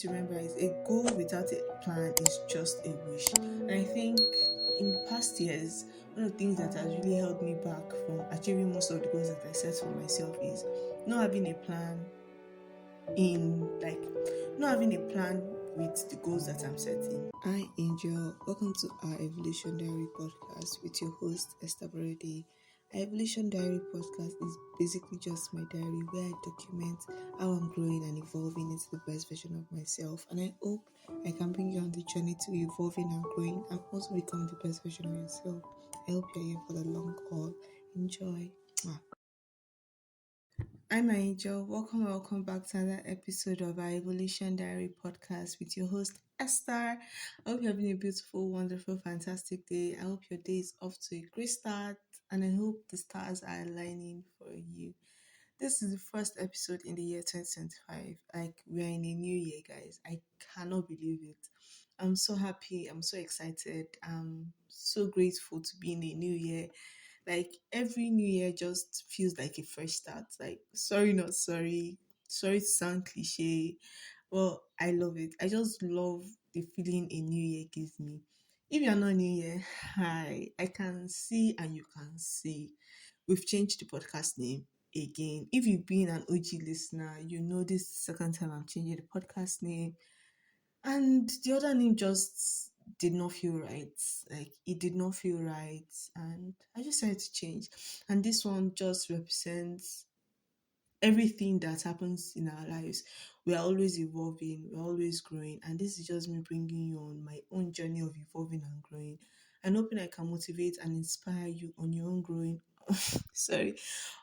To remember is a goal without a plan is just a wish. And I think in past years, one of the things that has really held me back from achieving most of the goals that I set for myself is not having a plan in like not having a plan with the goals that I'm setting. Hi Angel, welcome to our Evolution Diary podcast with your host Esther Brody. Our Evolution Diary podcast is basically just my diary where I document how I'm growing and evolving into the best version of myself. And I hope I can bring you on the journey to evolving and growing and also become the best version of yourself. I hope you're here for the long haul. Enjoy. Mwah. I'm Angel. Welcome back to another episode of our Evolution Diary podcast with your host Esther. I hope you're having a beautiful, wonderful, fantastic day. I hope your day is off to a great start, and I hope the stars are aligning for you. This is the first episode in the year 2025. Like, we're in a new year, guys. I cannot believe it. I'm so happy. I'm so excited. I'm so grateful to be in a new year. Like, every new year just feels like a fresh start. Like, sorry, not sorry. Sorry to sound cliche. Well, I love it. I just love the feeling a new year gives me. If you're not new year, hi. I can see and you can see. We've changed the podcast name again. If you've been an OG listener, you know this is the second time I'm changing the podcast name. And the other name just did not feel right. Like, it did not feel right. And I just had to change. And this one just represents everything that happens in our lives. We are always evolving, we're always growing. And this is just me bringing you on my own journey of evolving and growing. And hoping I can motivate and inspire you on your own growing. Sorry,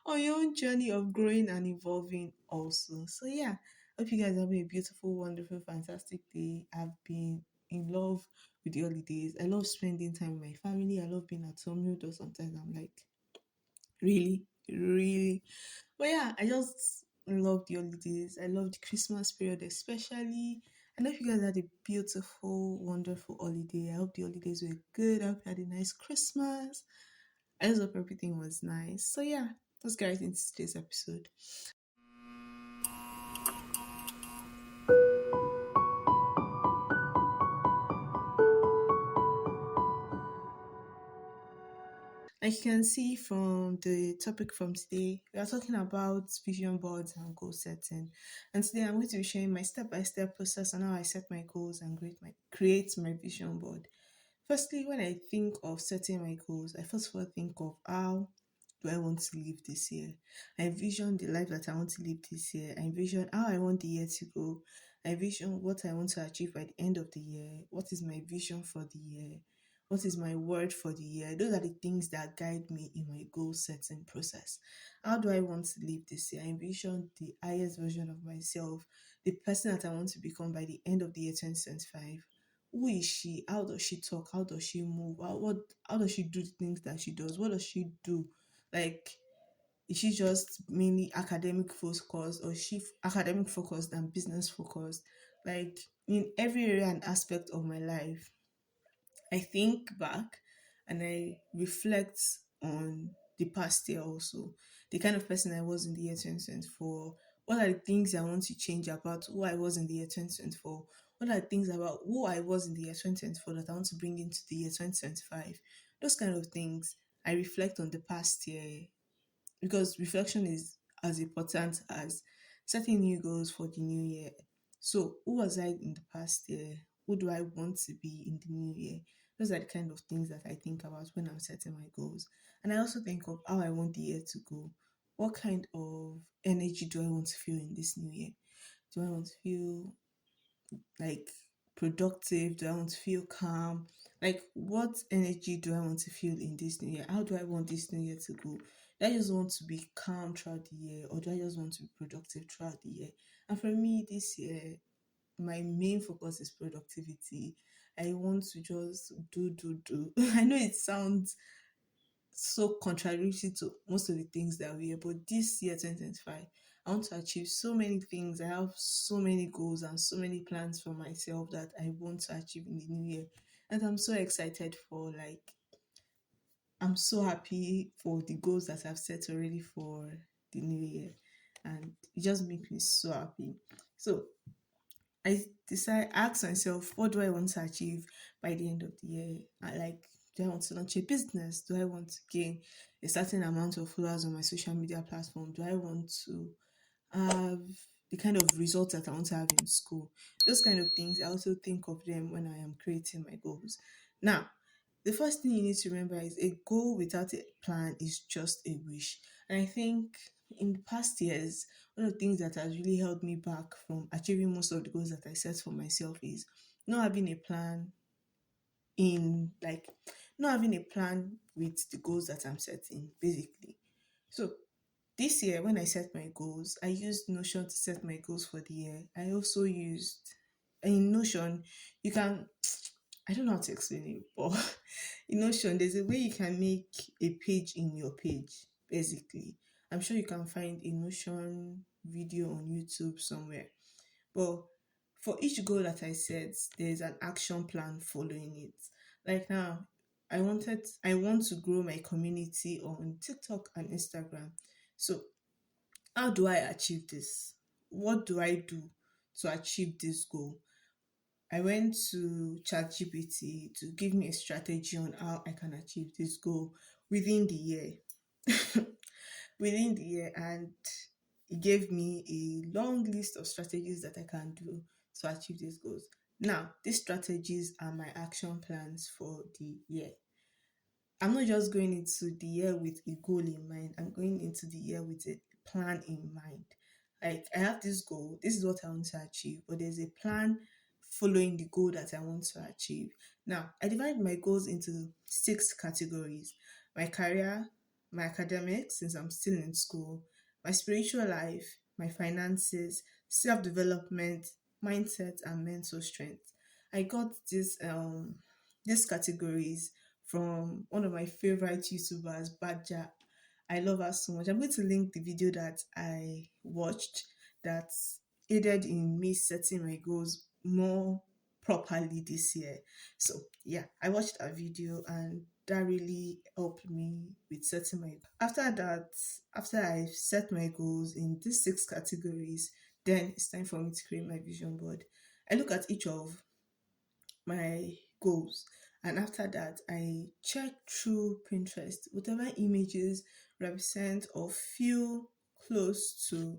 on your own journey of growing and evolving also. So yeah, hope you guys are having a beautiful, wonderful, fantastic day. I've been in love with the holidays. I love spending time with my family. I love being at home, though sometimes I'm like, really, really. But yeah, I just love the holidays. I love the Christmas period especially. I know you guys had a beautiful, wonderful holiday. I hope the holidays were good. I hope you had a nice Christmas. I just hope everything was nice. So yeah, let's get right into today's episode. As you can see from the topic from today, we are talking about vision boards and goal setting. And today I'm going to be sharing my step-by-step process on how I set my goals and create my vision board. Firstly, when I think of setting my goals, I first of all think of how do I want to live this year. I envision the life that I want to live this year. I envision how I want the year to go. I envision what I want to achieve by the end of the year. What is my vision for the year? What is my word for the year? Those are the things that guide me in my goal setting process. How do I want to live this year? I envision the highest version of myself, the person that I want to become by the end of the year 2025. Who is she? How does she talk? How does she move? How does she do the things that she does? What does she do? Like, is she just mainly academic focused, or is she academic focused and business focused? Like, in every area and aspect of my life, I think back and I reflect on the past year also, the kind of person I was in the year 2024. What are the things I want to change about who I was in the year 2024? What are the things about who I was in the year 2024 that I want to bring into the year 2025? Those kind of things. I reflect on the past year because reflection is as important as setting new goals for the new year. So, who was I in the past year? Who do I want to be in the new year? Those are the kind of things that I think about when I'm setting my goals. And I also think of how I want the year to go. What kind of energy do I want to feel in this new year? Do I want to feel like productive? Do I want to feel calm? Like, what energy do I want to feel in this new year? How do I want this new year to go? Do I just want to be calm throughout the year, or do I just want to be productive throughout the year? And for me, this year, my main focus is productivity. I want to just do. I know it sounds so contradictory to most of the things that we hear. But this year, 2025, I want to achieve so many things. I have so many goals and so many plans for myself that I want to achieve in the new year. And I'm so excited for, like, I'm so happy for the goals that I've set already for the new year. And it just makes me so happy. So ask myself, what do I want to achieve by the end of the year? Do I want to launch a business? Do I want to gain a certain amount of followers on my social media platform? Do I want to have the kind of results that I want to have in school? Those kind of things, I also think of them when I am creating my goals. Now, the first thing you need to remember is a goal without a plan is just a wish. And I think in the past years, one of the things that has really held me back from achieving most of the goals that I set for myself is not having a plan in like not having a plan with the goals that I'm setting, basically. So this year, when I set my goals, I used Notion to set my goals for the year. I also used in Notion, you can I don't know how to explain it, but in Notion, there's a way you can make a page in your page, basically. I'm sure you can find a Notion video on YouTube somewhere. But for each goal that I set, there's an action plan following it. Like now, I want to grow my community on TikTok and Instagram. So how do I achieve this? What do I do to achieve this goal? I went to ChatGPT to give me a strategy on how I can achieve this goal within the year. Within the year, and it gave me a long list of strategies that I can do to achieve these goals. Now, these strategies are my action plans for the year. I'm not just going into the year with a goal in mind. I'm going into the year with a plan in mind. Like I have this goal, this is what I want to achieve, but there's a plan following the goal that I want to achieve. Now, I divide my goals into six categories: my career, my academics, since I'm still in school, my spiritual life, my finances, self development, mindset, and mental strength. I got these categories from one of my favorite YouTubers, Badja. I love her so much. I'm going to link the video that I watched that aided in me setting my goals more properly this year. So yeah, I watched that video and that really helped me with setting my after that, after I set my goals in these six categories, then it's time for me to create my vision board. I look at each of my goals. And after that, I check through Pinterest, whatever images represent or feel close to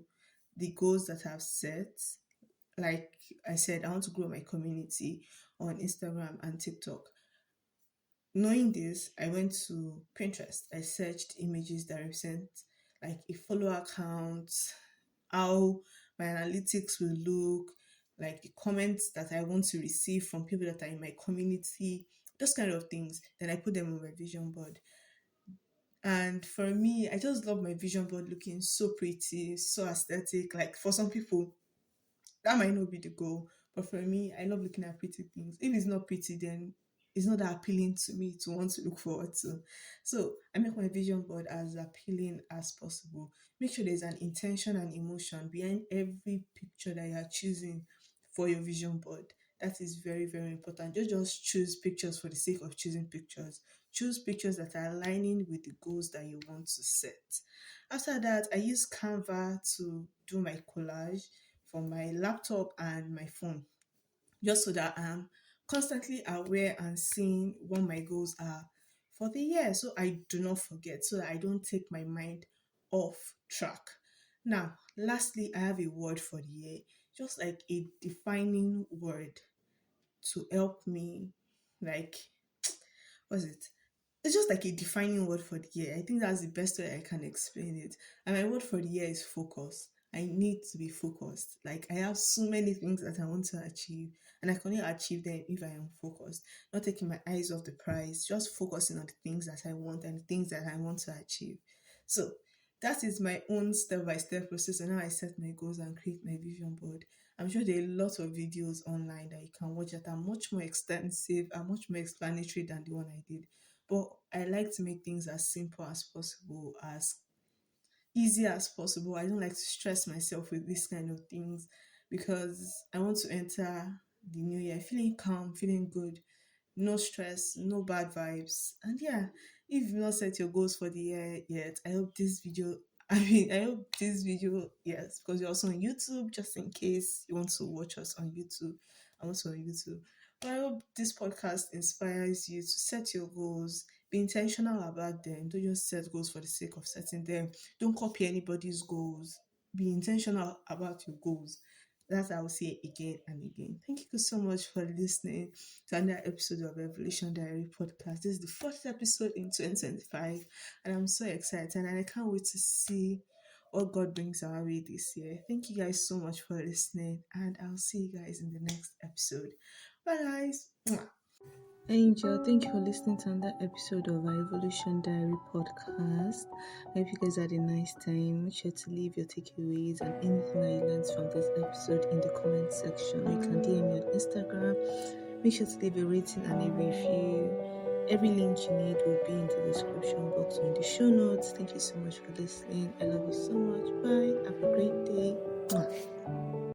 the goals that I've set. Like I said, I want to grow my community on Instagram and TikTok. Knowing this, I went to Pinterest. I searched images that represent like a follower count, how my analytics will look, like the comments that I want to receive from people that are in my community, those kind of things. Then I put them on my vision board. And for me, I just love my vision board looking so pretty, so aesthetic. Like for some people, that might not be the goal, but for me, I love looking at pretty things. If it's not pretty, then it's not that appealing to me to want to look forward to. So I make my vision board as appealing as possible. Make sure there's an intention and emotion behind every picture that you are choosing for your vision board. That is very, very important. Just choose pictures for the sake of choosing pictures. Choose pictures that are aligning with the goals that you want to set. After that, I use Canva to do my collage for my laptop and my phone, just so that I'm constantly aware and seeing what my goals are for the year, so I do not forget, so that I don't take my mind off track. Now, lastly, I have a word for the year, just like a defining word to help me, like, what's it? It's just like a defining word for the year. I think that's the best way I can explain it. And my word for the year is focus. I need to be focused. Like I have so many things that I want to achieve, and I can only achieve them if I am focused. Not taking my eyes off the prize, just focusing on the things that I want and the things that I want to achieve. So that is my own step-by-step process on how I set my goals and create my vision board. I'm sure there are lots of videos online that you can watch that are much more extensive and much more explanatory than the one I did. But I like to make things as simple as possible, as easy as possible. I don't like to stress myself with these kind of things because I want to enter the new year feeling calm, feeling good, no stress, no bad vibes. And yeah, if you've not set your goals for the year yet, I hope this video I mean, I hope this video, yes, because you're also on YouTube, just in case you want to watch us on YouTube. I'm also on YouTube. But I hope this podcast inspires you to set your goals, be intentional about them. Don't just set goals for the sake of setting them. Don't copy anybody's goals. Be intentional about your goals. That I will say again and again. Thank you so much for listening to another episode of Evolution Diary podcast. This is the fourth episode in 2025, and I'm so excited and I can't wait to see what God brings our way this year. Thank you guys so much for listening, and I'll see you guys in the next episode. Bye, guys. Mwah. Angel, thank you for listening to another episode of our Evolution Diary podcast. I hope you guys had a nice time. Make sure to leave your takeaways and anything that you learned from this episode in the comment section. Or you can DM me on Instagram. Make sure to leave a rating and a review. Every link you need will be in the description box or in the show notes. Thank you so much for listening. I love you so much. Bye. Have a great day. Mwah.